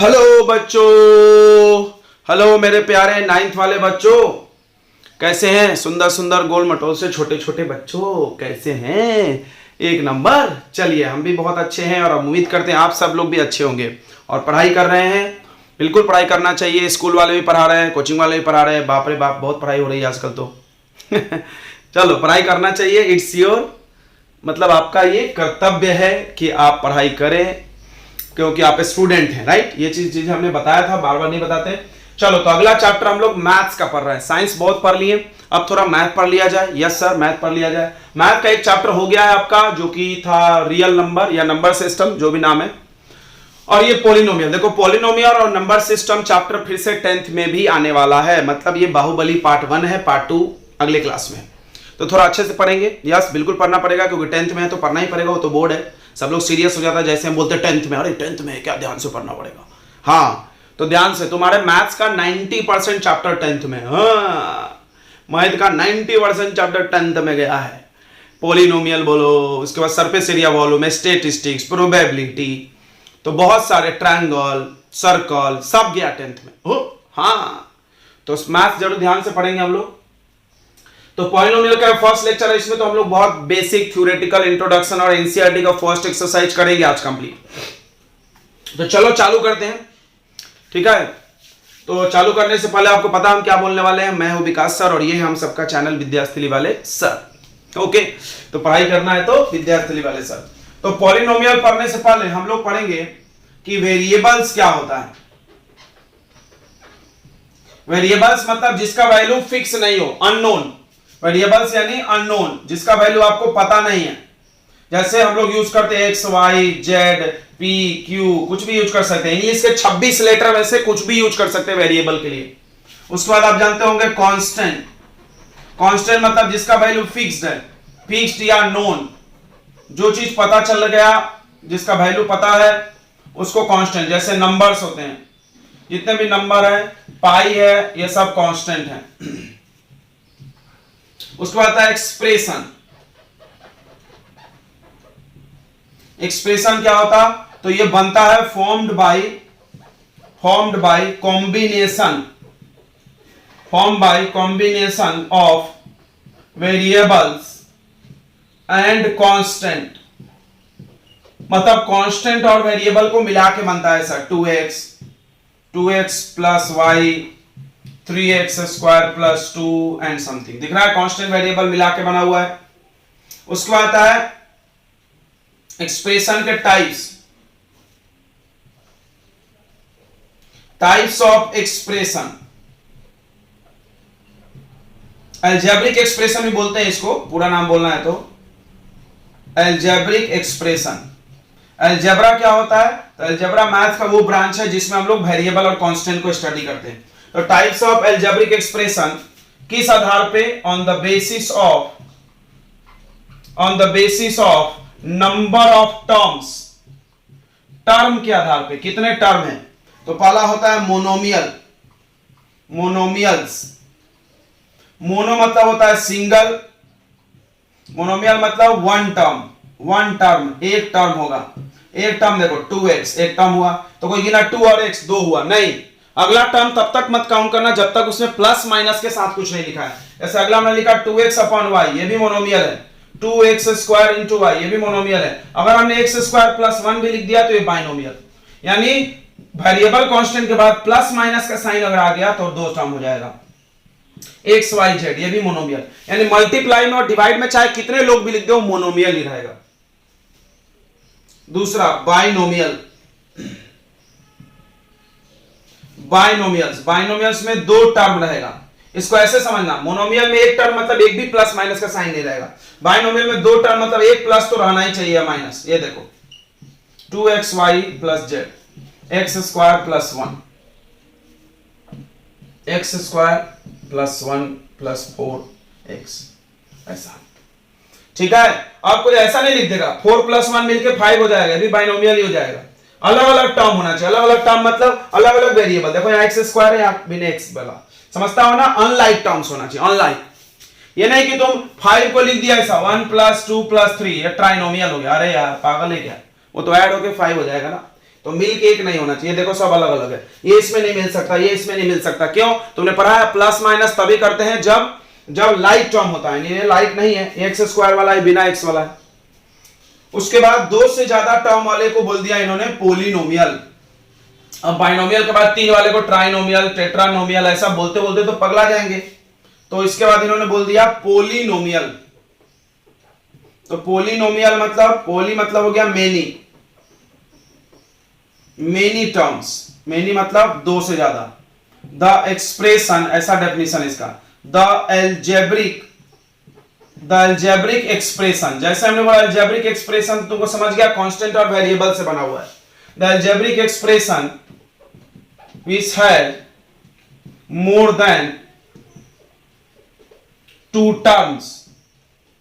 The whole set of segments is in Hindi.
हेलो बच्चों, हेलो मेरे प्यारे नाइन्थ वाले बच्चों, कैसे हैं? सुंदर सुंदर गोल मटोल से छोटे छोटे बच्चों कैसे हैं? एक नंबर। चलिए, हम भी बहुत अच्छे हैं और उम्मीद करते हैं आप सब लोग भी अच्छे होंगे और पढ़ाई कर रहे हैं। बिल्कुल पढ़ाई करना चाहिए। स्कूल वाले भी पढ़ा रहे हैं, कोचिंग वाले भी पढ़ा रहे हैं। बाप रे बाप, बहुत पढ़ाई हो रही है आजकल तो। चलो, पढ़ाई करना चाहिए। इट्स योर, मतलब आपका ये कर्तव्य है कि आप पढ़ाई करें, क्योंकि आप स्टूडेंट हैं, राइट? ये चीज हमने बताया था, बार बार नहीं बताते। चलो, तो अगला चैप्टर हम लोग मैथ्स का पढ़ रहे हैं। साइंस बहुत पढ़ लिए, अब थोड़ा मैथ पढ़ लिया जाए। यस सर, मैथ पढ़ लिया जाए। मैथ का एक चैप्टर हो गया है आपका, जो कि था रियल नंबर या नंबर सिस्टम, जो भी नाम है। और ये पॉलिनोमियल, देखो पॉलिनोमियल और नंबर सिस्टम चैप्टर फिर से 10th में भी आने वाला है। मतलब ये बाहुबली पार्ट 1 है, पार्ट 2 अगले क्लास में। तो थोड़ा अच्छे से पढ़ेंगे। यस, बिल्कुल पढ़ना पड़ेगा, क्योंकि 10th में है तो पढ़ना ही पड़ेगा। वो तो बोर्ड है, सब लोग सीरियस हो जाता है जैसे हम बोलते हैं 10th में, अरे 10th में क्या, ध्यान से पढ़ना पड़ेगा। हाँ, तो ध्यान से, तुम्हारे मैथ्स का 90% चैप्टर 10th में। हाँ, मैथ का 90% चैप्टर 10th में गया है। पॉलिनोमियल बोलो, उसके बाद surface area volume, statistics, probability, तो बहुत सारे ट्रायंगल, सर्कल, सब गया 10th में। हो हाँ, तो मैथ्स जरूर ध्यान से पढ़ेंगे हम लोग। तो पॉलिनोमियल का फर्स्ट लेक्चर है, इसमें तो हम लोग बहुत बेसिक थ्योरेटिकल इंट्रोडक्शन और एनसीईआरटी का फर्स्ट एक्सरसाइज करेंगे आज कंप्लीट। तो चलो चालू करते हैं, ठीक है? तो चालू करने से पहले आपको पता हम क्या बोलने वाले हैं। मैं हूं विकास सर और ये है हम सबका चैनल विद्यास्थली वाले सर। ओके, तो पढ़ाई करना है तो विद्यास्थली वाले सर। तो पॉलिनोमियल पढ़ने से पहले हम लोग पढ़ेंगे कि वेरिएबल्स क्या होता है। वेरिएबल्स मतलब जिसका वैल्यू फिक्स नहीं हो, अननोन। वेरिएबल्स यानी अननोन, जिसका वैल्यू आपको पता नहीं है। जैसे हम लोग यूज करते हैं X, Y, Z, P, Q, कुछ भी यूज कर सकते हैं। इंग्लिश के 26 लेटर में से कुछ भी यूज कर सकते हैं वेरिएबल के लिए। उसके बाद आप जानते होंगे कांस्टेंट। कांस्टेंट मतलब जिसका वैल्यू फिक्स्ड है, फिक्स्ड या नोन। जो चीज पता चल गया, जिसका वैल्यू पता है, उसको कांस्टेंट। जैसे नंबर्स होते हैं, जितने भी नंबर है, पाई है, ये सब कांस्टेंट है। उसके बाद आता है एक्सप्रेशन। एक्सप्रेशन क्या होता? तो ये बनता है formed by combination of variables and constant. मतलब कांस्टेंट और वेरिएबल को मिला के बनता है sir. 2x plus Y, 3x square plus 2 and something. दिख रहा है? कांस्टेंट वेरिएबल मिला के बना हुआ है। उसके बाद आता है एक्सप्रेशन के types of expression. Algebraic expression भी बोलते हैं इसको, पूरा नाम बोलना है तो अलजेब्रिक एक्सप्रेशन। अलजेब्रा क्या होता है? तो अलजेब्रा मैथ का वो ब्रांच है जिसमें हम लोग वेरिएबल और कांस्टेंट को स्टडी करते हैं। तो टाइप्स ऑफ अलजेब्रिक एक्सप्रेशन किस आधार पे? On the basis of number of terms. Term के आधार पे, कितने टर्म है। तो पहला होता है मोनोमियल्स। मोनो मतलब होता है सिंगल, मोनोमियल मतलब वन टर्म, एक टर्म होगा। एक टर्म देखो 2x, एक टर्म हुआ, तो कोई गिना 2 और x 2 हुआ नहीं। अगला टर्म तब तक मत काउंट करना जब तक उसमें प्लस माइनस के साथ कुछ नहीं लिखा है। जैसे अगला हमने लिखा 2x अपॉन y, ये भी मोनोमियल है। 2x स्क्वायर इंटू y, ये भी मोनोमियल है। अगर हमने x स्क्वायर प्लस 1 भी लिख दिया तो ये बाइनोमियल। यानी वेरिएबल कांस्टेंट के बाद प्लस माइनस का साइन अगर आ गया तो दो टर्म हो जाएगा। x y z, ये भी मोनोमियल। यानी मल्टीप्लाई में और डिवाइड में चाहे कितने लोग भी लिख दो, मोनोमियल ही रहेगा। दूसरा बाइनोमियल्स में दो टर्म रहेगा। इसको ऐसे समझना, मोनोमियल में एक टर्म मतलब एक भी प्लस माइनस का साइन नहीं रहेगा। बाइनोमियल में दो टर्म मतलब एक प्लस तो रहना ही चाहिए, माइनस। ये देखो 2xy plus z, x square plus 1, x square plus 1 plus 4x, ऐसा। ठीक है? आप कोई ऐसा नहीं लिख देगा 4 प्लस 1 मिलकर 5 हो जाएगा, भी बाइनोमियल ही हो जाएगा। अलग अलग टर्म होना चाहिए। अलग अलग टर्म मतलब अलग अलग वेरिएबल। देखो यहाँ x स्क्वायर है, यहाँ बिना x वाला, समझता हो ना? अनलाइक टर्म्स होना चाहिए, अनलाइक। ये नहीं कि तुम 5 को लिख दिया ऐसा 1 प्लस 2 प्लस 3, ये ट्राइनोमियल हो गया। अरे यार पागल है क्या? वो तो ऐड होके 5 हो जाएगा ना। तो मिलके एक नहीं होना चाहिए। देखो सब अलग अलग है, ये इसमें नहीं मिल सकता, ये इसमें नहीं मिल सकता। क्यों? तुमने पढ़ा है प्लस माइनस तभी करते हैं जब लाइक टर्म होता है। ये लाइक नहीं है, एक्स स्क्वायर वाला है, बिना एक्स वाला है। उसके बाद दो से ज्यादा टर्म वाले को बोल दिया इन्होंने पोलिनोमियल। अब बाइनोमियल के बाद तीन वाले को ट्राइनोमियल, टेट्रानोमियल, ऐसा बोलते बोलते तो पगला जाएंगे। तो इसके बाद इन्होंने बोल दिया पोलिनोमियल। तो पोलिनोमियल मतलब, पोली मतलब हो गया मेनी, मेनी टर्म्स, मेनी मतलब दो से ज्यादा। द एक्सप्रेशन, ऐसा डेफिनेशन इसका, द एल्जेब्रिक एक्सप्रेशन। जैसे हमने बोला एल्जेब्रिक एक्सप्रेशन तुमको समझ गया, कांस्टेंट और वेरिएबल से बना हुआ है। The algebraic expression which has more than two terms,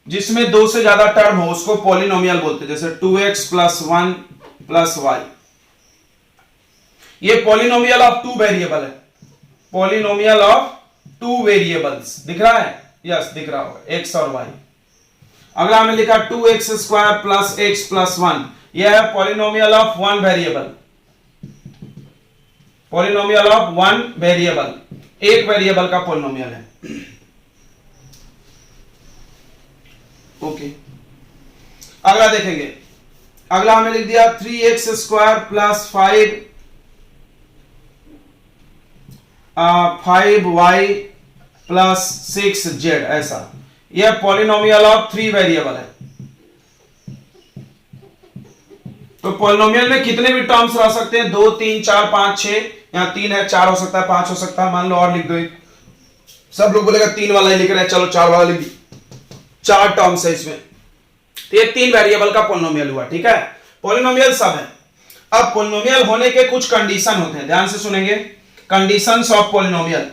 जिसमें दो से ज्यादा टर्म हो उसको पॉलिनोमियल बोलते हैं। जैसे 2x प्लस 1 प्लस y, ये पॉलिनोमियल ऑफ टू वेरिएबल है, पॉलिनोमियल ऑफ टू वेरिएबल्स। दिख रहा है? यस दिख रहा होगा, x और y। अगला हमने लिखा 2x square plus x plus 1, यह है polynomial of one variable, polynomial of one variable, एक वेरिएबल का पॉलिनोमियल है। ओके अगला देखेंगे, अगला हमें लिख दिया 3x square plus 5y plus 6z, ऐसा। यह पॉलिनोमियल ऑफ थ्री वेरिएबल है। तो पॉलिनोमियल में कितने भी टर्म्स रह सकते हैं, 2 3 4 5 6, यहां 3 है, 4 हो सकता है, 5 हो सकता है, मान लो और लिख दो एक। सब लोग बोलेगा 3 वाला ही लिख रहे हैं, चलो 4 वाला लिख दी, 4 टर्म्स है इसमें। तो ये 3 वेरिएबल का पॉलिनोमियल हुआ, ठीक है। पॉलिनोमियल सब है। अब पॉलिनोमियल होने के कुछ कंडीशन होते हैं, ध्यान से सुनेंगे। कंडीशंस ऑफ पॉलिनोमियल,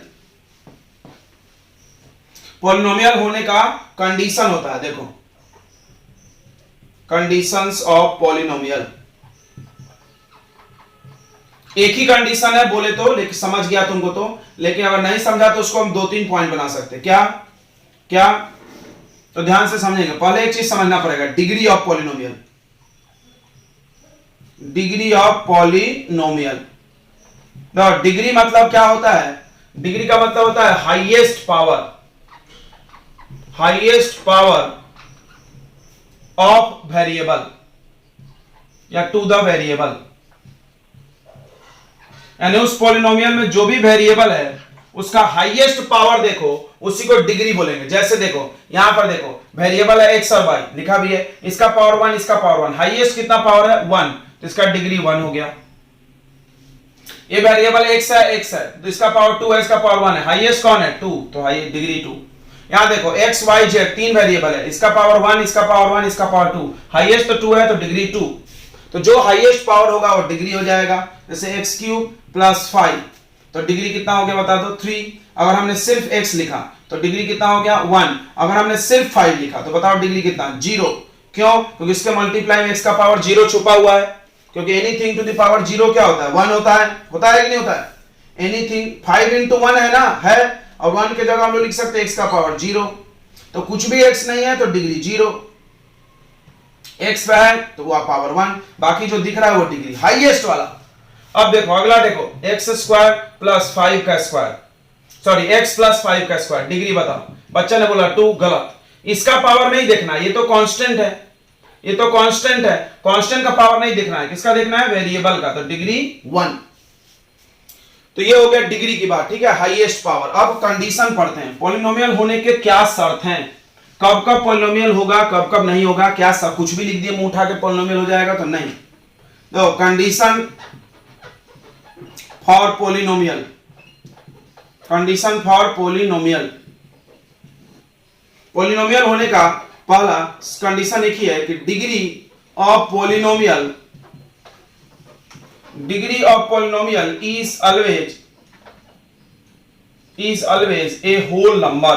पॉलिनोमियल होने का कंडीशन होता है, देखो कंडीशंस ऑफ पॉलिनोमियल। एक ही कंडीशन है बोले तो, लेकिन समझ गया तुमको तो, लेकिन अगर नहीं समझा तो उसको हम 2-3 पॉइंट बना सकते हैं। क्या क्या? तो ध्यान से समझेंगे। पहले एक चीज समझना पड़ेगा, degree of polynomial. Degree of polynomial, degree मतलब क्या होता है? डिग्री का मतलब होता है highest power, highest power of variable या टू द वेरिएबल। यानी उस पॉलिनोमियल में जो भी वेरिएबल है उसका हाईएस्ट पावर देखो, उसी को डिग्री बोलेंगे। जैसे देखो यहां पर देखो वेरिएबल है x और y, लिखा भी है, इसका पावर 1, इसका पावर 1, हाईएस्ट कितना पावर है 1, तो इसका डिग्री 1 हो गया। ये वेरिएबल x है, तो इसका पावर 2 है, इसका पावर 1 है, हाईएस्ट कौन है 2, तो हाई डिग्री 2। यहां देखो x y z 3 वेरिएबल है, इसका पावर 1, इसका पावर 1, इसका पावर 2, हाईएस्ट तो 2 है तो डिग्री 2। तो जो हाईएस्ट पावर होगा वो डिग्री हो जाएगा। जैसे x क्यूब प्लस 5, तो डिग्री कितना हो गया बता दो 3। अगर हमने सिर्फ x लिखा तो डिग्री कितना हो गया 1। अगर हमने सिर्फ 5 लिखा तो बताओ डिग्री कितना 0। क्यों? क्योंकि इसके मल्टीप्लाई में x का पावर 0 छुपा हुआ है, क्योंकि एनीथिंग टू द पावर 0 क्या होता है 1 होता है कि नहीं होता है? एनीथिंग 5 into 1 है ना, है, और 1 के जगह हम लोग लिख सकते हैं x का पावर 0। तो कुछ भी x नहीं है तो डिग्री 0, x है तो वह पावर 1, बाकी जो दिख रहा है वो डिग्री हाईएस्ट वाला। अब देखो अगला देखो x स्क्वायर प्लस 5 का स्क्वायर, सॉरी x प्लस 5 का स्क्वायर, डिग्री बताओ। बच्चा ने बोला 2, गलत। इसका पावर नहीं देखना, ये तो कांस्टेंट है, ये तो कांस्टेंट है, कांस्टेंट का पावर नहीं देखना है, किसका देखना है वेरिएबल का, तो डिग्री 1। तो ये हो गया डिग्री की बात, ठीक है, हाईएस्ट पावर। अब कंडीशन पढ़ते हैं, पॉलिनोमियल होने के क्या शर्त हैं, कब कब पॉलिनोमियल होगा, कब कब नहीं होगा, क्या सब कुछ भी लिख दिए मुंह उठा के पॉलिनोमियल हो जाएगा, तो नहीं। तो condition for polynomial, condition for polynomial, polynomial होने का पहला कंडीशन एक ही है कि degree of polynomial, degree of polynomial is always a whole number.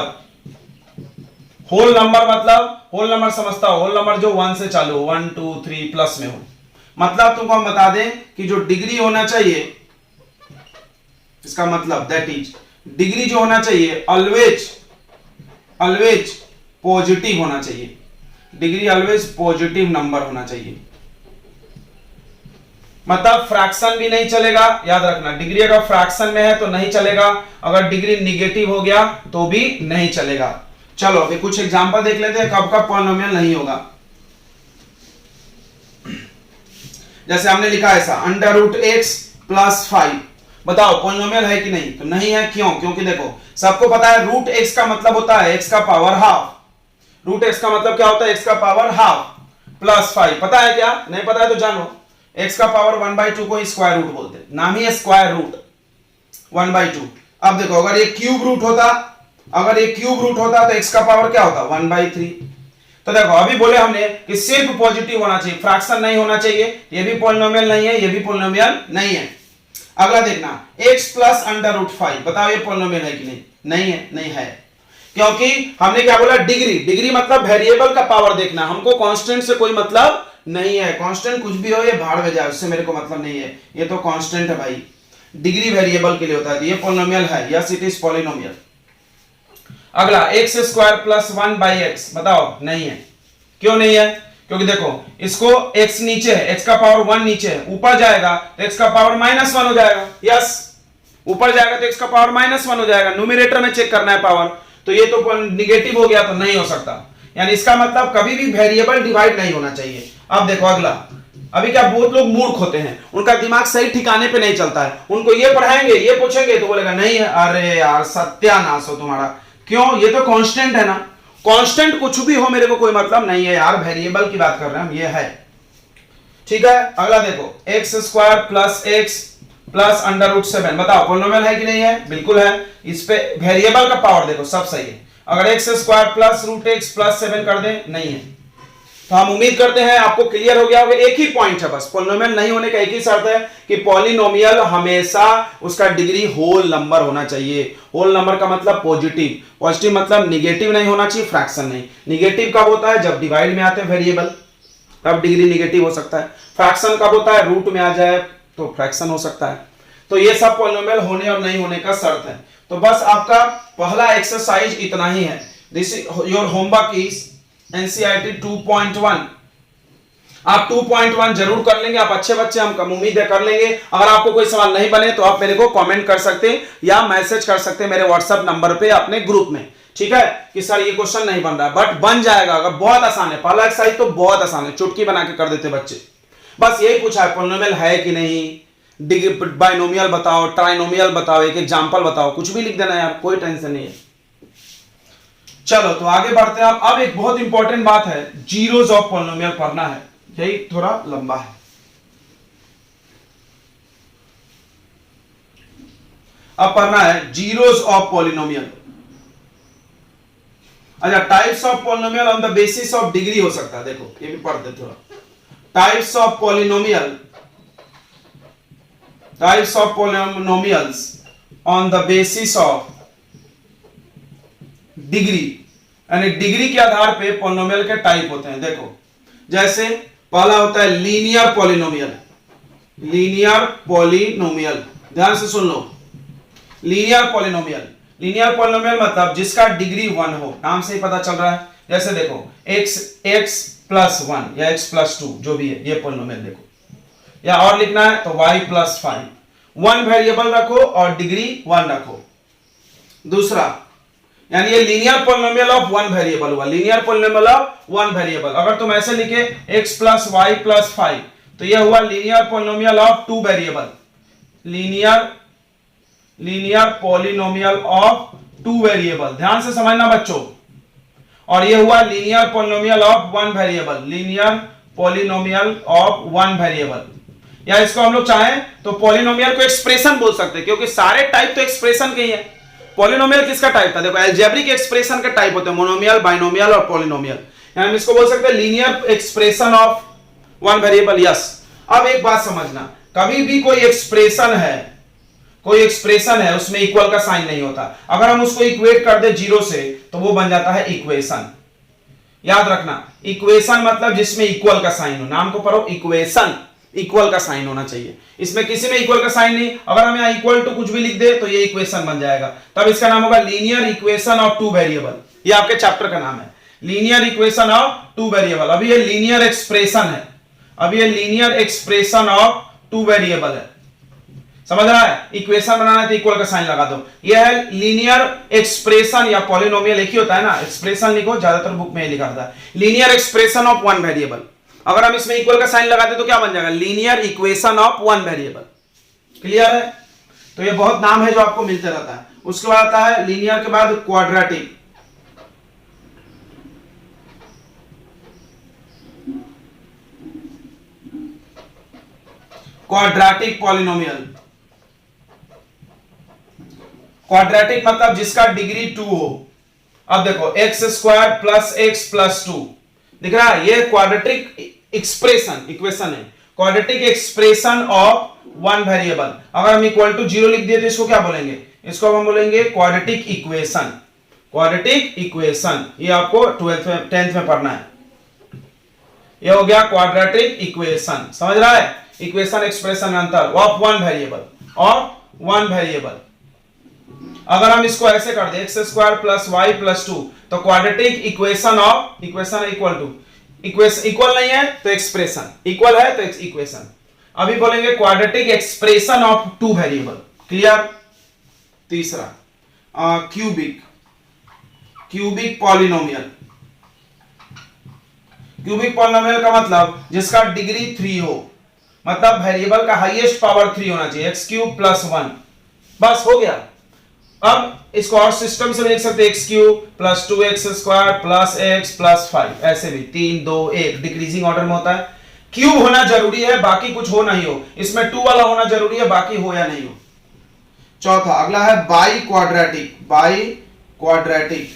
Whole number मतलब, होल नंबर समझता हो, होल नंबर जो 1 से चालू हो, 1 2 3 प्लस में हो। मतलब तुमको हम बता दें कि जो डिग्री होना चाहिए, इसका मतलब दैट इज डिग्री जो होना चाहिए ऑलवेज पॉजिटिव होना चाहिए, डिग्री ऑलवेज पॉजिटिव नंबर होना चाहिए। मतलब फ्रैक्शन भी नहीं चलेगा, याद रखना। डिग्री अगर फ्रैक्शन में है तो नहीं चलेगा, अगर डिग्री निगेटिव हो गया तो भी नहीं चलेगा। चलो अभी कुछ एग्जांपल देख लेते हैं कब कब पॉलिनोमियल नहीं होगा। जैसे हमने लिखा ऐसा अंडर रूट एक्स प्लस 5, बताओ पॉलिनोमियल है कि नहीं? तो नहीं है। क्यों? क्योंकि देखो सबको पता है रूट एक्स का मतलब होता है एक्स का पावर हाफ। रूट एक्स का मतलब क्या होता है? एक्स का पावर हाफ प्लस 5। पता है क्या? नहीं पता है तो जानो, एक्स का पावर 1/2 को स्क्वायर रूट बोलते हैं, नाम ही है स्क्वायर रूट 1/2। अब देखो अगर ये क्यूब रूट होता, अगर ये क्यूब रूट होता तो एक्स का पावर क्या होता? 1/3। तो देखो अभी बोले हमने कि सिर्फ पॉजिटिव होना चाहिए, फ्रैक्शन नहीं होना चाहिए। ये भी पॉलिनोमियल नहीं है, ये भी पॉलिनोमियल नहीं है। अगला देखना x प्लस अंडर रूट 5, बताओ ये पॉलिनोमियल है कि नहीं? नहीं है, नहीं है। क्योंकि हमने क्या बोला? डिग्री। डिग्री मतलब वेरिएबल का पावर देखना, हमको कांस्टेंट से कोई मतलब नहीं है। कांस्टेंट कुछ भी हो ये भाड़ में जाए, उससे मेरे को मतलब नहीं है। ये तो कांस्टेंट है भाई, डिग्री वेरिएबल के लिए होता है। ये पॉलिनोमियल है, यस इट इज पॉलिनोमियल। अगला एक्स स्क्वायर प्लस 1/x, बताओ नहीं है। क्यों नहीं है? क्योंकि देखो इसको x नीचे है, x का पावर 1 नीचे है, ऊपर जाएगा तो x का पावर -1 हो जाएगा। यस, ऊपर जाएगा तो x का पावर -1 हो जाएगा। न्यूमरेटर में चेक करना है पावर, तो ये तो निगेटिव हो गया तो नहीं हो सकता। यानी इसका मतलब कभी भी वेरिएबल डिवाइड नहीं होना चाहिए। अब देखो अगला, अभी क्या बहुत लोग मूर्ख होते हैं, उनका दिमाग सही ठिकाने पे नहीं चलता है। उनको ये पढ़ाएंगे, ये पूछेंगे तो बोलेगा नहीं है। अरे यार सत्यानाश हो तुम्हारा। क्यों? ये तो कांस्टेंट है ना। कांस्टेंट कुछ भी हो मेरे को कोई मतलब नहीं है यार, वेरिएबल की बात कर रहे हैं हम, ये है। ठीक है, अगला देखो X square plus X plus under root 7, बताओ पॉलिनोमियल है कि नहीं है? बिल्कुल है। इस पे वेरिएबल का पावर देखो सब सही है। अगर X square plus root X plus 7 कर दे, नहीं है। तो हम उम्मीद करते हैं आपको क्लियर हो गया होगा। एक ही पॉइंट है बस, पॉलिनोमियल नहीं होने का एक ही शर्त है कि पॉलिनोमियल हमेशा उसका डिग्री होल नंबर होना चाहिए। होल नंबर का मतलब पॉजिटिव, पॉजिटिव मतलब निगेटिव नहीं होना चाहिए, फ्रैक्शन नहीं। निगेटिव कब होता है? जब डिवाइड में आते हैं वेरिएबल, तब डिग्री निगेटिव हो सकता है। फ्रैक्शन कब होता है? रूट में आ जाए तो फ्रैक्शन हो सकता है। तो ये सब पॉलिनोमियल होने और नहीं होने का शर्त है। तो बस आपका पहला एक्सरसाइज इतना ही है। This your homework is NCERT 2.1। आप 2.1 जरूर कर लेंगे, आप अच्छे बच्चे, हम कम उम्मीद है कर लेंगे। अगर आपको कोई सवाल नहीं बने तो आप मेरे को कमेंट कर सकते हैं या मैसेज कर सकते हैं मेरे व्हाट्सएप नंबर पे अपने ग्रुप में। ठीक है कि सर ये क्वेश्चन नहीं बन रहा है, बट बन जाएगा। अगर बहुत आसान है, पहला एक्सरसाइज तो बहुत आसान है, चुटकी बना के कर देते बच्चे। बस यही पूछा है पॉलिनोमियल है कि नहीं, बाइनोमियल बताओ, ट्राइनोमियल बताओ, एक एग्जांपल बताओ, कुछ भी लिख देना यार, कोई टेंशन नहीं है। चलो तो आगे बढ़ते हैं। अब एक बहुत इंपॉर्टेंट बात है, जीरोस ऑफ पॉलिनोमियल पढ़ना है, यही थोड़ा लंबा है। अब पढ़ना है जीरोस ऑफ पॉलिनोमियल। अच्छा, types of polynomial on the basis of degree हो सकता है, देखो ये भी पढ़ते थोड़ा। Types of polynomial, types of polynomials on the basis of degree, यानी डिग्री के आधार पे पॉलिनोमियल के टाइप होते हैं। देखो जैसे पहला होता है लीनियर पॉलिनोमियल। लीनियर पॉलिनोमियल, ध्यान से सुन लो, लीनियर पॉलिनोमियल। लीनियर पॉलिनोमियल मतलब जिसका डिग्री 1 हो, नाम से ही पता चल रहा है। जैसे देखो x प्लस 1 या x प्लस 2 जो भी है, ये पॉलिनोमियल देखो। या और लिखना है तो y प्लस 5, 1 वेरिएबल रखो और डिग्री 1 रखो। दूसरा, यानी ये लीनियर पॉलिनोमियल ऑफ 1 वेरिएबल हुआ, लीनियर पॉलिनोमियल ऑफ 1 वेरिएबल। अगर तुम ऐसे लिखे x प्लस y प्लस 5 तो यह हुआ linear polynomial of 2 variable, linear polynomial of 2 variable. ध्यान से समझना बच्चों। और यह हुआ linear polynomial of 1 variable, linear polynomial of 1 variable. या इसको हम लोग चाहें तो पॉलिनोमियल को एक्सप्रेशन बोल सकते हैं, क्योंकि सारे टाइप तो एक्सप्रेशन के ही है। पॉलिनोमियल किसका टाइप था? देखो अलजेब्रिक एक्सप्रेशन के टाइप होते हैं, मोनोमियल, बाइनोमियल और पॉलिनोमियल। यानी हम इसको बोल सकते हैं linear expression of 1 variable. Yes. अब एक बात समझना, कभी भी कोई एक्सप्रेशन है उसमें इक्वल का साइन नहीं होता। अगर हम उसको इक्वेट कर दे 0 से तो वो बन जाता है इक्वेशन। याद रखना, इक्वेशन मतलब जिसमें इक्वल का साइन हो, नाम को पढ़ो इक्वेशन, इक्वल का साइन होना चाहिए। इसमें किसी में इक्वल का साइन नहीं, अगर हम यहां इक्वल टू कुछ भी लिख दे तो ये इक्वेशन बन जाएगा, तब इसका नाम होगा लीनियर इक्वेशन ऑफ 2 वेरिएबल। ये आपके चैप्टर का नाम है, लीनियर इक्वेशन ऑफ 2 वेरिएबल। अभी ये लीनियर एक्सप्रेशन है, अभी ये linear expression of two variable है, समझ रहा है। इक्वेशन बनाना है तो इक्वल का साइन लगा दो। यह है लीनियर एक्सप्रेशन या पॉलिनोमियल, एक ही होता है ना, एक्सप्रेशन लिखो, ज्यादातर बुक में लिखा होता है linear expression of one variable. अगर हम इसमें इक्वल का साइन लगाते तो क्या बन जाएगा, linear equation of one variable. Clear है। तो ये बहुत नाम है जो आपको मिलते रहता है। उसके बाद आता है लीनियर के बाद क्वाड्रेटिक, क्वाड्रेटिक पॉलिनोमियल। क्वाड्रेटिक मतलब जिसका डिग्री 2 हो। अब देखो X square plus X plus 2 दिख रहा है, ये क्वाड्रेटिक एक्सप्रेशन इक्वेशन है, quadratic expression of one variable. अगर हम इक्वल टू 0 लिख दिए तो इसको क्या बोलेंगे, इसको हम बोलेंगे क्वाड्रेटिक इक्वेशन। क्वाड्रेटिक इक्वेशन ये आपको 10th में पढ़ना है। ये हो गया क्वाड्रेटिक इक्वेशन, समझ रहा है। इक्वेशन एक्सप्रेशन अंतर of one variable, of one variable. अगर हम इसको ऐसे कर दे x square plus y plus 2 तो quadratic equation of, equation equal to, equation equal नहीं है तो एक्सप्रेशन, इक्वल है तो इक्वेशन। अभी बोलेंगे quadratic expression of two variable. Clear. तीसरा cubic, cubic polynomial. Cubic polynomial का मतलब जिसका डिग्री 3 हो, मतलब वेरिएबल का हाईएस्ट पावर 3 होना चाहिए, एक्स क्यूब प्लस 1, बस हो गया। अब इसको और सिस्टम से लिख सकते हैं, x cube plus 2x square plus x plus 5, ऐसे भी 3 2 1 डिक्रीजिंग ऑर्डर में होता है। क्यूब होना जरूरी है, बाकी कुछ हो नहीं हो, इसमें 2 वाला होना जरूरी है, बाकी हो या नहीं हो। चौथा अगला है by quadratic, by quadratic.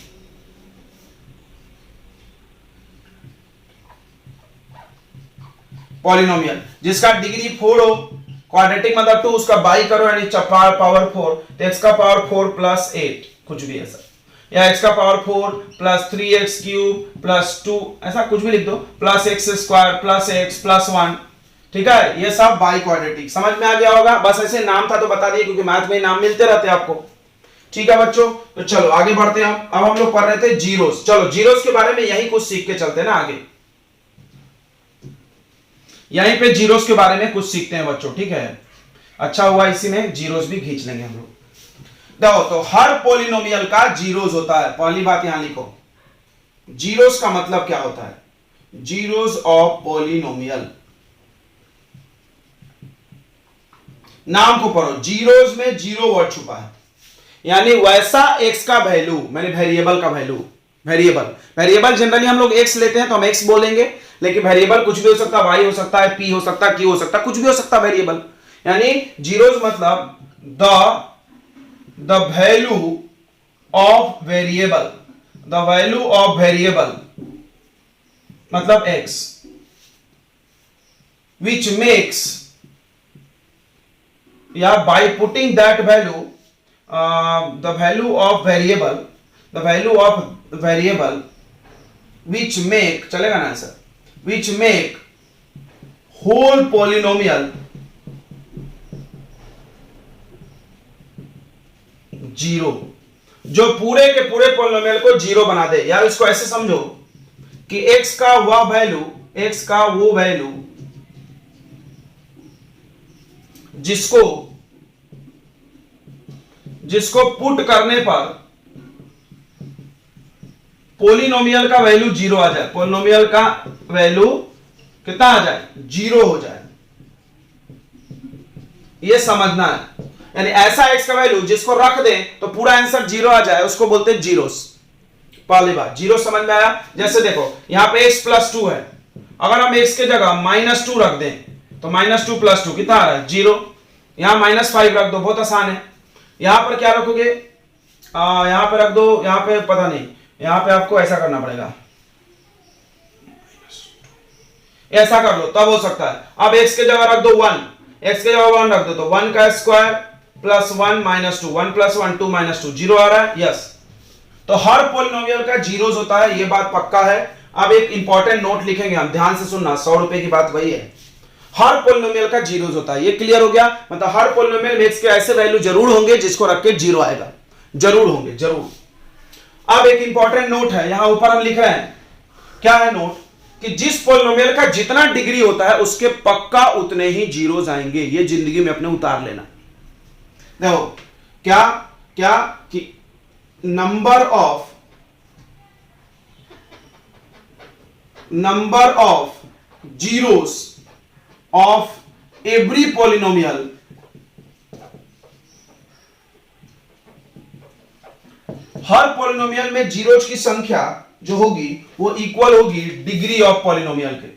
Polynomial जिसका डिग्री 4 हो, क्वाड्रेटिक मतलब 2, उसका बाई करो यानी पावर 4, तो x का पावर 4 प्लस 8 कुछ भी ऐसा, या x का power 4 plus 3x cube plus 2 ऐसा कुछ भी लिख दो, plus x square plus x plus 1, ठीक है। ये सब बाई क्वाड्रेटिक समझ में आ गया होगा। बस ऐसे नाम था तो बता दिए क्योंकि मैथ में नाम मिलते रहते हैं आपको। ठीक है बच्चों, तो चलो आगे बढ़ते हैं। अब हम लोग पढ़ रहे थे जीरोस। चलो जीरोस के बारे में यही कुछ सीख के चलते हैं ना आगे, यहीं पे जीरोस के बारे में कुछ सीखते हैं बच्चों, ठीक है। अच्छा हुआ इसी में जीरोस भी खींच लेंगे हम लोग। देखो तो हर पॉलिनोमियल का जीरोस होता है, पहली बात यहां लिखो। जीरोस का मतलब क्या होता है, जीरोस ऑफ पॉलिनोमियल, नाम को पढ़ो, जीरोस में जीरो वर्ड छुपा है, यानी वैसा एक्स का वैल्यू, मैंने वेरिएबल का वैल्यू, वेरिएबल जनरली हम लोग एक्स लेते हैं तो हम एक्स बोलेंगे, लेकिन वेरिएबल कुछ भी हो सकता है, वाई हो सकता है, पी हो सकता है, क्यू हो सकता है, कुछ भी हो सकता है वेरिएबल। यानी जीरोस मतलब the value of variable, the value of variable मतलब एक्स, विच मेक्स, या by putting that value, the value of variable, the value of variable which make, चलेगा ना sir, which make whole polynomial zero, जो पूरे के पूरे पॉलिनोमियल को जीरो बना दे। यार इसको ऐसे समझो कि x का वह वैल्यू, x का वो वैल्यू जिसको पुट करने पर पॉलिनोमियल का वैल्यू जीरो आ जाए, पॉलिनोमियल का वैल्यू कितना आ जाए, जीरो हो जाए, ये समझना है। यानी ऐसा एक्स का वैल्यू जिसको रख दे तो पूरा आंसर जीरो आ जाए, उसको बोलते हैं जीरोस। पहली बात जीरो समझ में आया। जैसे देखो यहां पे x प्लस 2 है, अगर हम x के जगह -2 रख दें तो -2 प्लस 2 कितना आ रहा है, जीरो। यहां -5 रख दो, बहुत आसान है। यहां पर क्या रखोगे, यहां पर रख दो, यहां पे पता नहीं, यहां पे आपको ऐसा करना पड़ेगा, ऐसा कर लो तब हो सकता है। अब x के जगह रख दो 1, x के जगह 1 रख दो तो 1 का square plus 1 minus 2, 1 plus 1 2 minus 2, zero आ रहा है, यस। तो हर पॉलिनोमियल का जीरोस होता है, ये बात पक्का है। अब एक इंपॉर्टेंट नोट लिखेंगे हम, ध्यान से सुनना, 100 रुपए की बात वही है। हर पॉलिनोमियल का जीरोस होता है, ये क्लियर हो गया। मतलब हर पॉलिनोमियल में x के ऐसे वैल्यू जरूर होंगे जिसको रख के जीरो आएगा, जरूर होंगे, जरूर। अब एक इंपॉर्टेंट नोट है, यहां ऊपर हम लिख रहे हैं, क्या है नोट, कि जिस पॉलिनोमियल का जितना डिग्री होता है उसके पक्का उतने ही जीरोस आएंगे। ये जिंदगी में अपने उतार लेना। देखो क्या क्या कि number of zeros of every polynomial her polynomial में जीरोस की संख्या जो होगी वो इक्वल होगी डिग्री ऑफ पॉलिनोमियल के।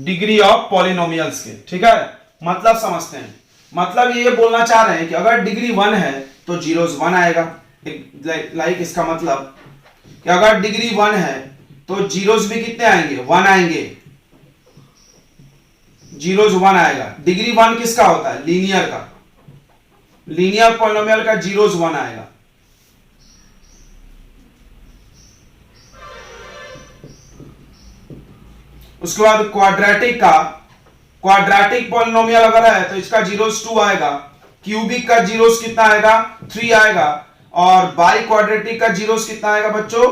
डिग्री ऑफ पॉलिनोमियल्स के, ठीक है। मतलब समझते हैं, मतलब ये बोलना चाह रहे हैं कि अगर डिग्री 1 है तो जीरोस 1 आएगा। लाइक इसका मतलब कि अगर डिग्री 1 है तो जीरोस भी कितने आएंगे? 1 आएंगे। जीरोस 1 आएगा। डिग्री 1 किसका होता है? लीनियर का। लीनियर पॉलिनोमियल का जीरोस 1 आएगा। उसके बाद क्वाड्रेटिक पॉलिनोमियल अगर है तो इसका जीरोस 2 आएगा। क्यूबिक का जीरोस कितना आएगा? 3 आएगा। और बाई क्वाड्रेटिक का जीरोस कितना आएगा बच्चों?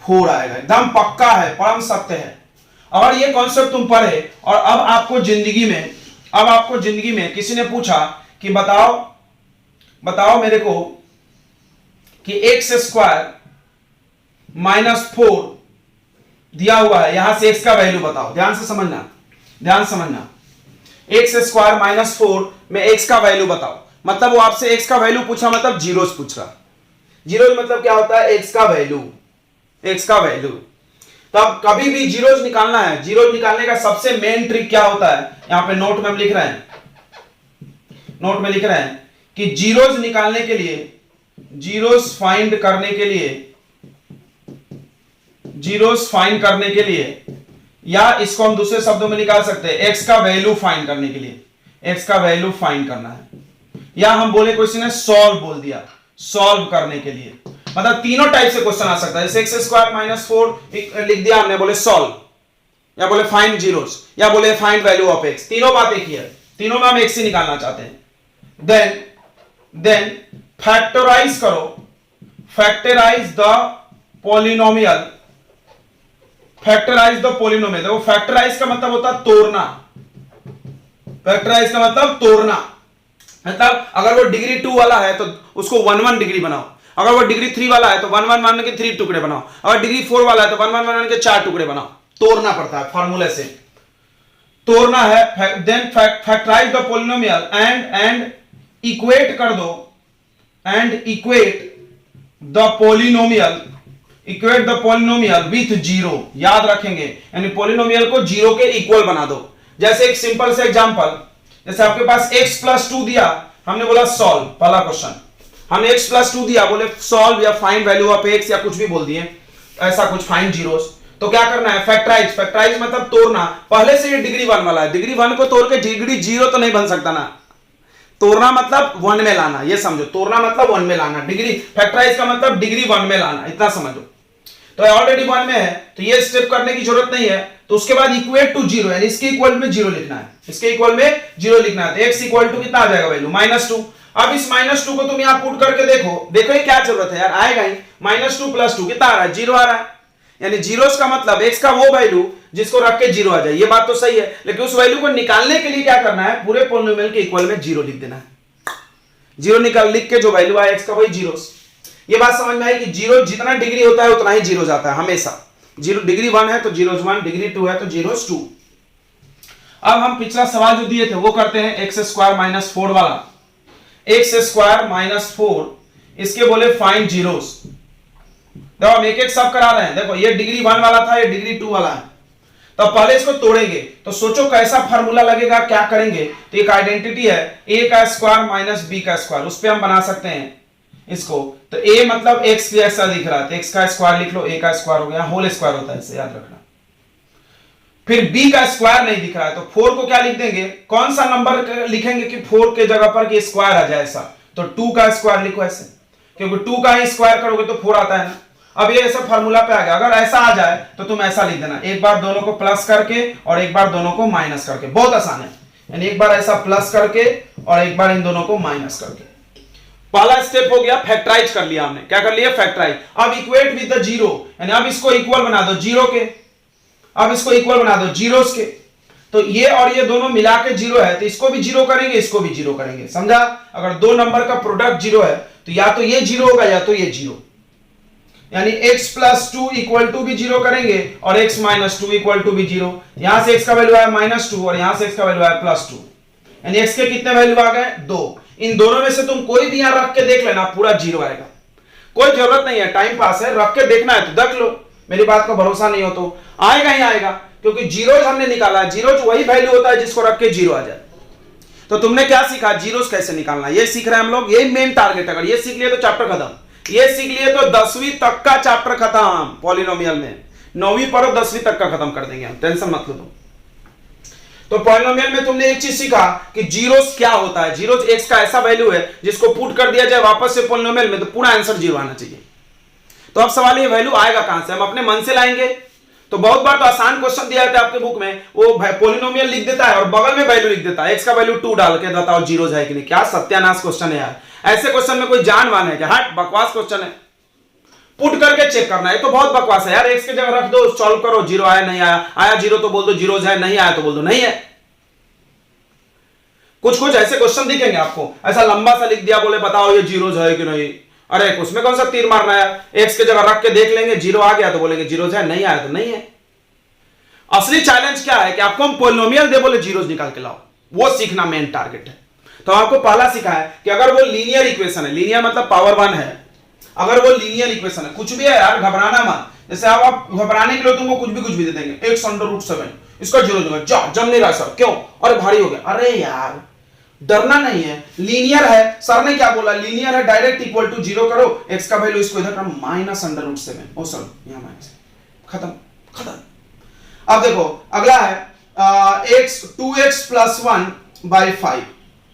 4 आएगा। एकदम पक्का है, परम सत्य है। और ये कॉन्सेप्ट तुम पढ़े और अब आपको जिंदगी में किसी ने पूछा कि बताओ मेरे को कि x स्क्वायर -4 दिया हुआ है, यहां से x का वैल्यू बताओ। ध्यान समझना। x स्क्वायर -4 में x का वैल्यू बताओ। मतलब वो आपसे x का वैल्यू पूछा, मतलब जीरोस पूछ रहा। जीरोस मतलब क्या होता है? x का वैल्यू। तो अब कभी भी जीरोस निकालना है, जीरोस निकालने का सबसे मेन ट्रिक क्या होता है? यहां पे नोट में हम लिख रहे हैं कि जीरोस निकालने के लिए, जीरोस फाइंड करने के लिए या इसको हम दूसरे शब्दों में निकाल सकते हैं, x का वैल्यू फाइंड करने के लिए। x का वैल्यू फाइंड करना है, या हम बोले क्वेश्चन ने सॉल्व बोल दिया, सॉल्व करने के लिए। मतलब तीनों टाइप से क्वेश्चन आ सकता है। जैसे x स्क्वायर -4 लिख दिया हमने, बोले सॉल्व, या बोले फाइंड जीरोस, या बोले फाइंड वैल्यू ऑफ x। तीनों बात एक ही है, तीनों में हम x ही निकालना चाहते हैं। देन फैक्टराइज करो, फैक्टराइज द पोलिनोमियल। देखो फैक्टराइज का मतलब होता है तोड़ना। मतलब अगर वो डिग्री 2 वाला है तो उसको 1 डिग्री बनाओ। अगर वो डिग्री 3 वाला है तो 1 के 3 टुकड़े बनाओ। अगर डिग्री 4 वाला है तो 1 के 4 टुकड़े बनाओ। तोड़ना पड़ता है, फॉर्मूले से तोड़ना है। Then factorise the polynomial and equate कर दो, equate the polynomial with zero. याद रखेंगे, यानी पोलिनोमियल को जीरो के इक्वल बना दो। जैसे एक सिंपल से एग्जांपल, जैसे आपके पास x+2 दिया, हमने बोला सॉल्व। पहला क्वेश्चन हमने x+2 दिया, बोले सॉल्व या फाइंड वैल्यू ऑफ x या कुछ भी बोल दिए, ऐसा कुछ फाइंड जीरोस। तो क्या करना है? फैक्टराइज मतलब तोड़ना। पहले से ये डिग्री 1 वाला है, डिग्री 1 को तोड़ के डिग्री 0 तो नहीं बन सकता ना। तोड़ना मतलब 1 में लाना, ये समझो। तोड़ना मतलब 1 में लाना। डिग्री फैक्टराइज का मतलब डिग्री 1 में लाना, इतना समझो। तो ऑलरेडी 1 में है तो ये स्टेप करने की जरूरत नहीं है। तो उसके बाद इक्वेट टू जीरो, यानी इसके इक्वल में जीरो लिखना है। तो x इक्वल टू कितना आ जाएगा वैल्यू? -2। अब इस -2 को तुम यहां पुट करके देखो ये क्या जरूरत है यार, आएगा ही। -2 + 2 कितना आ रहा है? 0 आ रहा है। यानी जीरोस का मतलब x का वो वैल्यू जिसको रख के 0 आ जाए। ये बात तो सही है, लेकिन उस वैल्यू को निकालने के लिए क्या करना है? पूरे पॉलिनोमियल के इक्वल में 0 लिख देना है। 0 लिख के जो वैल्यू आए x का, वही जीरोस। ये बात समझ में आई कि जीरो जितना डिग्री होता है उतना ही जीरो जाता है हमेशा। डिग्री 1 है तो जीरोस 1, डिग्री 2 है तो जीरोस 2। अब हम पिछला सवाल जो दिए थे वो करते हैं। x² -4 वाला, x² -4, इसके बोले फाइंड जीरोस। देखो हम एक सब करा रहे हैं। देखो ये डिग्री 1 वाला था, ये डिग्री 2 वाला है। तो पहले इसको तोड़ेंगे, तो सोचो कैसा फार्मूला लगेगा, क्या करेंगे। तो एक आइडेंटिटी है a² - b², उस पर हम बना सकते हैं इसको। तो a मतलब x की ऐसा दिख रहा है तो x का स्क्वायर लिख लो, a² हो गया, होल स्क्वायर होता है इसे याद रखना। फिर b का स्क्वायर नहीं दिख रहा है तो 4 को क्या लिख देंगे? कौन सा नंबर लिखेंगे कि 4 के जगह पर कि स्क्वायर आ जाए ऐसा? तो 2 का स्क्वायर लिखो ऐसे, क्योंकि 2 का ही स्क्वायर करोगे तो 4 आता है ना। अब ये ऐसा फार्मूला पे आ गया। अगर ऐसा आ जाए तो तुम ऐसा लिख देना, एक बार दोनों को प्लस करके और एक बार दोनों को माइनस करके। बहुत आसान है, यानी एक बार ऐसा प्लस करके और एक बार इन दोनों को माइनस करके। पहला स्टेप हो गया, फैक्टराइज कर लिया हमने। क्या कर लिया? फैक्टराइज। अब इक्वेट विद द जीरो, यानी अब इसको इक्वल बना दो जीरो के, अब इसको इक्वल बना दो जीरोस के। तो ये और ये दोनों मिला के जीरो है, तो इसको भी जीरो करेंगे, इसको भी जीरो करेंगे, समझा? अगर दो नंबर का प्रोडक्ट जीरो है तो या तो ये जीरो होगा या तो ये जीरो, यानी x plus two equal to भी जीरो करेंगे और x minus two equal to भी जीरो। यहां से x का वैल्यू आया माइनस टू और यहां से x का वैल्यू आया प्लस टू, यानी x के कितने वैल्यू आ गए? दो। इन दोनों में से तुम कोई भी यहां रख के देख लेना, पूरा जीरो आएगा। कोई जरूरत नहीं है, टाइम पास है, रख के देखना है तो देख लो, मेरी बात का भरोसा नहीं हो तो आएगा ही आएगा, क्योंकि जीरोज हमने निकाला है। जीरोज वही वैल्यू होता है जिसको रख के जीरो आ जाए। तो तुमने क्या सीखा? जीरोज कैसे निकालना, ये सीख रहे हैं हम लोग, यही मेन टारगेट। अगर ये सीख लिए तो चैप्टर खत्म, ये सीख लिए तो 10वीं तक का चैप्टर खत्म। पॉलिनोमियल में 9वीं पढ़ो, 10वीं तक का खत्म कर देंगे हम, टेंशन मत लो तुम। तो पॉलिनोमियल में तुमने एक चीज सीखा कि जीरोस क्या होता है। जीरोस एक्स का ऐसा वैल्यू है जिसको पुट कर दिया जाए वापस से पॉलिनोमियल में तो पूरा आंसर जीरो आना चाहिए। तो अब सवाल ये वैल्यू आएगा कहां से? हम अपने मन से लाएंगे? तो बहुत बार तो आसान क्वेश्चन दिया जाता है आपके बुक में, वो पॉलिनोमियल लिख देता है और बगल में वैल्यू लिख देता है, एक्स का वैल्यू 2 डाल के बताओ जीरोस है कि नहीं। क्या सत्यानाश क्वेश्चन है यार, ऐसे क्वेश्चन में कोई जान मान है क्या? हट, बकवास क्वेश्चन है। पुट करके चेक करना है तो बहुत बकवास है यार। एक्स की जगह रख दो, सॉल्व करो, जीरो आया नहीं आया, आया जीरो तो बोल दो जीरोस है, नहीं आया तो बोल दो नहीं है। कुछ कुछ ऐसे क्वेश्चन दिखेंगे आपको, ऐसा लंबा सा लिख दिया, बोले बताओ ये जीरोस है कि नहीं। अरे उसमें कौन सा तीर मारना है? एक्स की जगह रख के देख लेंगे, जीरो आ गया तो बोलेंगे जीरोस है, नहीं आया तो नहीं है। असली चैलेंज क्या है कि आपको हम पॉलिनोमियल दे बोले जीरोस निकाल के लाओ, वो सीखना मेन टारगेट है। तो आपको पहला सीखा है कि अगर वो लीनियर इक्वेशन है, लीनियर मतलब पावर 1 है, अगर वो लीनियर इक्वेशन है, कुछ भी है यार, घबराना मत। जैसे आप घबराने के लिए तुमको कुछ भी दे देंगे, x अंडर रूट 7 इसका जीरो दूंगा, जा जम नहीं रहा सर, क्यों? अरे भारी हो गया। अरे यार डरना नहीं है, लीनियर है। सर ने क्या बोला? लीनियर है, डायरेक्ट इक्वल टू जीरो करो, x का वैल्यू इसको इधर कर माइनस अंडर रूट 7, ओ सर यहां माइनस, खत्म खत्म। अब देखो अगला है x 2x प्लस 1 बाई 5,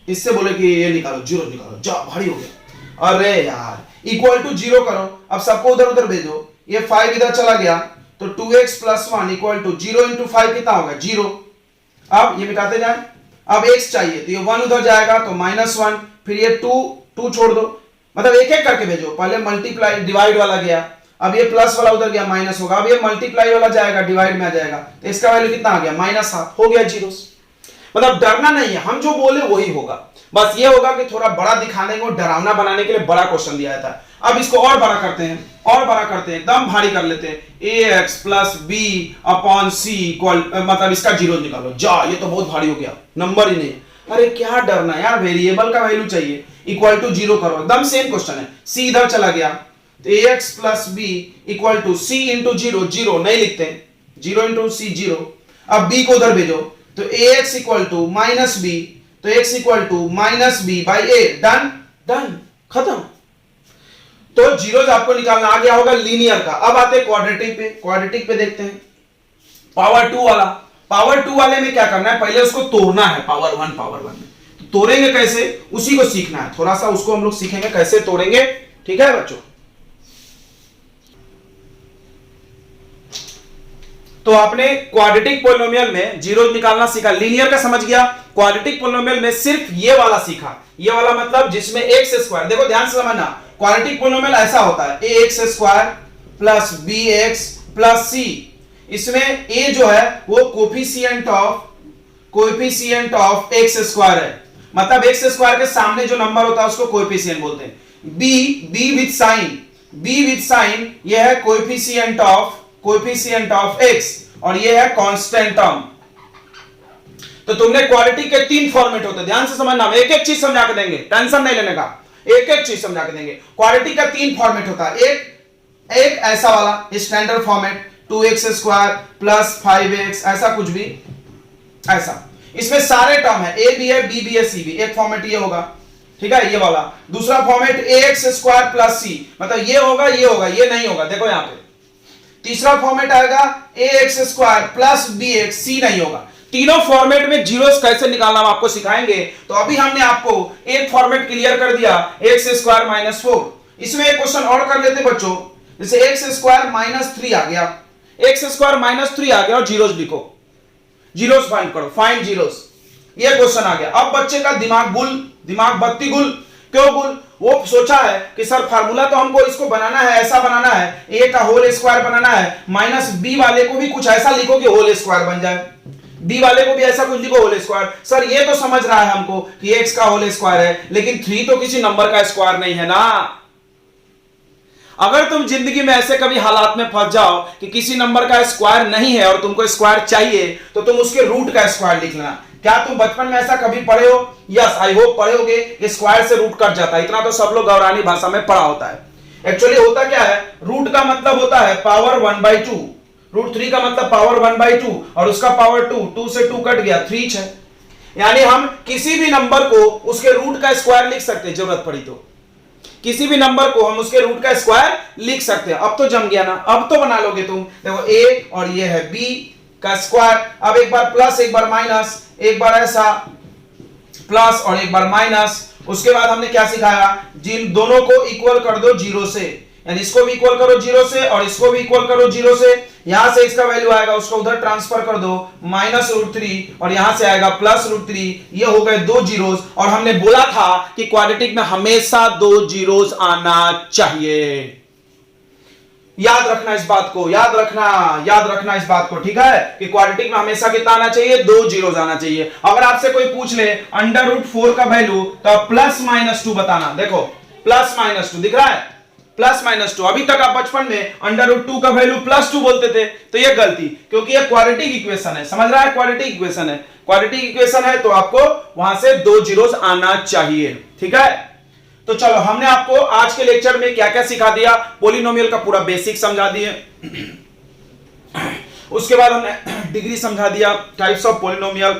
इससे बोले कि ये निकालो, जीरो निकालो, जा भारी हो गया। अरे यार इक्वल टू जीरो करो, अब सबको उधर उधर भेजो, ये 5 इधर चला गया तो 2x plus 1 equal to 0 into 5 कितना होगा? 0। अब ये मिटाते जाए, अब x चाहिए तो ये 1 उधर जाएगा तो -1, फिर ये 2 छोड़ दो, मतलब एक एक करके भेजो। पहले मल्टीप्लाई डिवाइड वाला गया, अब ये प्लस वाला उधर गया माइनस होगा, अब ये मल्टीप्लाई वाला जाएगा डिवाइड में आ जाएगा, तो इसका वैल्यू कितना आ गया? -7 हो गया जीरोस। मतलब डरना नहीं है, हम जो बोले वही होगा। बस ये होगा कि थोड़ा बड़ा दिखाने को, डरावना बनाने के लिए बड़ा क्वेश्चन दिया जाता है। अब इसको और बड़ा करते हैं, और बड़ा करते हैं, एकदम भारी कर लेते हैं। ax प्लस बी अपॉन सी इक्वल, मतलब इसका जीरो निकालो, जा ये तो बहुत भारी हो गया, नंबर ही नहीं। अरे क्या डरना यार, वेरिएबल का वैल्यू चाहिए, इक्वल टू जीरो करो, एकदम सेम क्वेश्चन है। c इधर चला गया तो ax plus B equal to c into zero, zero नहीं लिखते, जीरो इंटू सी जीरो। अब b को उधर भेजो तो ax इक्वल टू माइनस बी, तो x equal to minus B by A, done done खत्म। तो जीरोस आपको निकालना आ गया होगा लीनियर का। अब आते हैं क्वाड्रेटिक पे, क्वाड्रेटिक पे देखते हैं पावर 2 वाला। पावर 2 वाले में क्या करना है? पहले उसको तोड़ना है पावर 1 में। तो तोड़ेंगे कैसे, उसी को सीखना है, थोड़ा सा उसको हम लोग सीखेंगे कैसे तोड़ेंगे, ठीक है बच्चों। तो आपने क्वाड्रेटिक पॉलिनोमियल में जीरो निकालना सीखा, लीनियर का समझ गया। क्वाड्रेटिक पॉलिनोमियल में सिर्फ ये वाला सीखा, ये वाला मतलब जिसमें एक्स स्क्वायर, देखो ध्यान से समझना, क्वाड्रेटिक पॉलिनोमियल ऐसा होता है ax square plus bx plus c। इसमें a जो है वो कोफिशिएंट ऑफ x स्क्वायर है, मतलब x स्क्वायर के सामने जो नंबर होता है उसको कोएफिशिएंट बोलते हैं। b विद साइन ये है कोएफिशिएंट ऑफ x और ये है कांस्टेंट टर्म। तो तुमने क्वाड्रेटिक के 3 फॉर्मेट होते हैं, ध्यान से समझना, एक एक चीज समझा के देंगे, टेंशन नहीं लेने का, एक एक चीज समझा के देंगे। क्वाड्रेटिक का 3 फॉर्मेट होता है, एक ऐसा वाला standard format 2x square plus 5x, ऐसा कुछ भी ऐसा, इसमें सारे टर्म है, a भी है b भी है c भी, एक फॉर्मेट ये होगा, ठीक है, ये वाला। दूसरा format ax square plus c, मतलब ये होगा ये नहीं होगा, देखो यहां पे। तीसरा फॉर्मेट आएगा ax square plus bx, c नहीं होगा। तीनों फॉर्मेट में जीरोस कैसे निकालना हम आपको सिखाएंगे। तो अभी हमने आपको एक फॉर्मेट क्लियर कर दिया, एक्स स्क्वायर माइनस 4। इसमें एक क्वेश्चन और कर लेते बच्चों, जैसे एक्स स्क्वायर माइनस 3 आ गया, एक्स स्क्वायर माइनस 3 आ गया और जीरोस लिखो, जीरोस फाइंड करो, फाइंड जीरोस, ये क्वेश्चन आ गया। अब बच्चे का दिमाग बत्ती गुल, क्यों गुल? वो सोचा है कि सर फार्मूला तो हमको इसको बनाना है, ऐसा बनाना है, ए का होल स्क्वायर बनाना है, माइनस बी वाले को भी कुछ ऐसा लिखो कि होल स्क्वायर बन जाए, बी वाले को भी ऐसा कुछ लिखो होल स्क्वायर। सर ये तो समझ रहा है हमको कि एक्स का होल स्क्वायर है, लेकिन 3 तो किसी नंबर का स्क्वायर नहीं है ना। अगर तुम जिंदगी में ऐसे कभी हालात में फंस जाओ कि किसी नंबर का स्क्वायर नहीं है और तुमको स्क्वायर चाहिए, तो तुम उसके रूट का स्क्वायर लिख लेना। क्या तुम बचपन में ऐसा कभी पढ़े हो? यस, आई होप पढ़े होगे। स्क्वायर से रूट कट जाता है, इतना तो सब लोग गौरानी भाषा में पढ़ा होता है। एक्चुअली होता क्या है, रूट का मतलब होता है पावर 1/2, रूट 3 का मतलब पावर 1/2 और उसका पावर 2, 2 से 2 कट गया, 3 है। यानी हम किसी भी नंबर को उसके रूट का स्क्वायर लिख सकते हैं, जरूरत पड़ी तो किसी भी नंबर को हम उसके रूट का स्क्वायर लिख सकते हैं। अब तो जम गया ना, अब तो बना लोगे तुम। देखो ए और ये है बी का स्क्वायर, अब एक बार प्लस एक बार माइनस, एक बार ऐसा प्लस और एक बार माइनस। उसके बाद हमने क्या सिखाया, जिन दोनों को इक्वल कर दो 0 से, यानी इसको भी इक्वल करो 0 से और इसको भी इक्वल करो 0 से। यहां से इसका वैल्यू आएगा, उसको उधर ट्रांसफर कर दो, -√3 और यहां से आएगा +√3। ये हो गए 2 जीरोस। और हमने बोला था कि क्वाड्रेटिक में हमेशा 2 जीरोस आना चाहिए। याद रखना इस बात को, याद रखना इस बात को, ठीक है, कि क्वाड्रेटिक में हमेशा कितना आना चाहिए, 2 जीरोस आना चाहिए। अगर आपसे कोई पूछ ले √4 का वैल्यू, तो +-2 बताना। देखो +-2 दिख रहा है, +-2। अभी तक आप बचपन में √2 का वैल्यू +2 बोलते थे, तो ये गलती, क्योंकि ये क्वाड्रेटिक इक्वेशन है, समझ रहा है, क्वाड्रेटिक इक्वेशन है। क्वाड्रेटिक इक्वेशन है तो आपको वहां से 2 जीरोस आना चाहिए, ठीक है। तो चलो, हमने आपको आज के लेक्चर में क्या क्या सिखा दिया, पॉलिनोमियल का पूरा बेसिक समझा दिए, उसके बाद हमने डिग्री समझा दिया, टाइप्स ऑफ पॉलिनोमियल,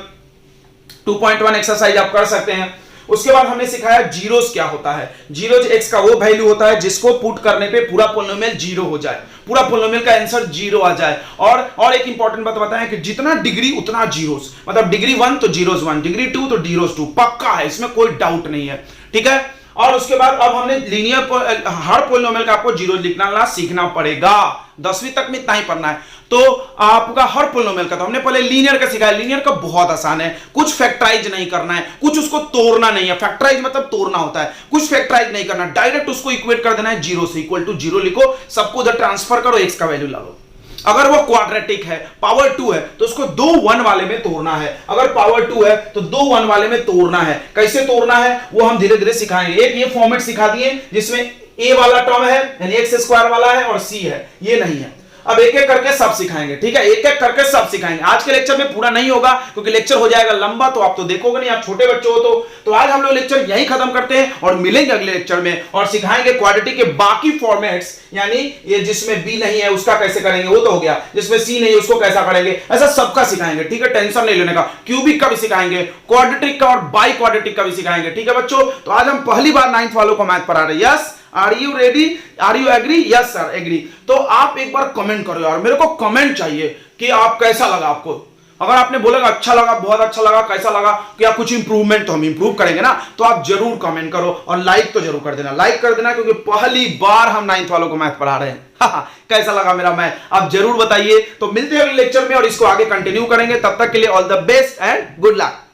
2.1 एक्सरसाइज आप कर सकते हैं। उसके बाद हमने सिखाया जीरोस क्या होता है। जीरोस एक्स का वो वैल्यू होता है जिसको पुट करने पे पूरा पॉलिनोमियल 0 हो जाए, पूरा पॉलिनोमियल का आंसर 0 आ जाए। और एक इंपॉर्टेंट बात बताएं कि जितना डिग्री उतना जीरोस, मतलब डिग्री 1 तो जीरोस 1, डिग्री 2 तो जीरोस 2, पक्का है, इसमें कोई डाउट नहीं है, ठीक है। और उसके बाद अब हमने लीनियर, हर पॉलिनोमियल का आपको जीरो लिखना सीखना पड़ेगा, 10वीं तक में इतना ही पढ़ना है। तो आपका हर पॉलिनोमियल का, तो हमने पहले लीनियर का सिखाया। लीनियर का बहुत आसान है, कुछ फैक्टराइज नहीं करना है, कुछ उसको तोड़ना नहीं है। फैक्टराइज मतलब तोड़ना होता है, कुछ फैक्टराइज नहीं करना, डायरेक्ट उसको इक्वेट कर देना है 0 से, इक्वल टू 0 लिखो, सबको उधर ट्रांसफर करो, एक्स का वैल्यू ला लो। अगर वो क्वाड्रेटिक है, पावर 2 है, तो उसको 2 1 वाले में तोड़ना है। अगर पावर 2 है तो 2 1 वाले में तोड़ना है। कैसे तोड़ना है वो हम धीरे धीरे सिखाएंगे। एक ये फॉर्मेट सिखा दिए जिसमें ए वाला टर्म है, यानी एक्स स्क्वायर वाला है, और सी है, ये नहीं है। अब एक एक करके सब सिखाएंगे, ठीक है, एक एक करके सब सिखाएंगे। आज के लेक्चर में पूरा नहीं होगा क्योंकि लेक्चर हो जाएगा लंबा, तो आप तो देखोगे नहीं, आप छोटे बच्चे हो। तो आज हम लोग लेक्चर यहीं खत्म करते हैं और मिलेंगे अगले लेक्चर में और सिखाएंगे क्वाड्रेटिक के बाकी फॉर्मेट्स, यानी ये जिसमें बी नहीं है उसका कैसे करेंगे, वो तो हो गया, जिसमें सी नहीं है उसको कैसा करेंगे, ऐसा सबका सिखाएंगे, ठीक है, टेंशन नहीं लेने का। क्यूबिक का भी सिखाएंगे, क्वाड्रेटिक का और बाई क्वाड्रेटिक का भी सिखाएंगे, ठीक है बच्चों। तो आज हम पहली बार 9th वालों को मैथ पढ़ा रहे हैं। Yes, are you ready, are you agree? Yes sir, agree. तो आप एक बार कमेंट करो यार, मेरे को कमेंट चाहिए कि आप कैसा लगा आपको। अगर आपने बोलेगा अच्छा लगा, बहुत अच्छा लगा, कैसा लगा, क्या कुछ इंप्रूवमेंट, तो हम इंप्रूव करेंगे ना। तो आप जरूर कमेंट करो और लाइक तो जरूर कर देना, लाइक कर देना, क्योंकि पहली बार हम 9th वालों को मैथ पढ़ा रहे हैं। कैसा लगा मेरा मैथ, आप जरूर बताइए। तो मिलते हैं अगले लेक्चर में और इसको आगे कंटिन्यू करेंगे। तब तक के लिए all the best and good luck.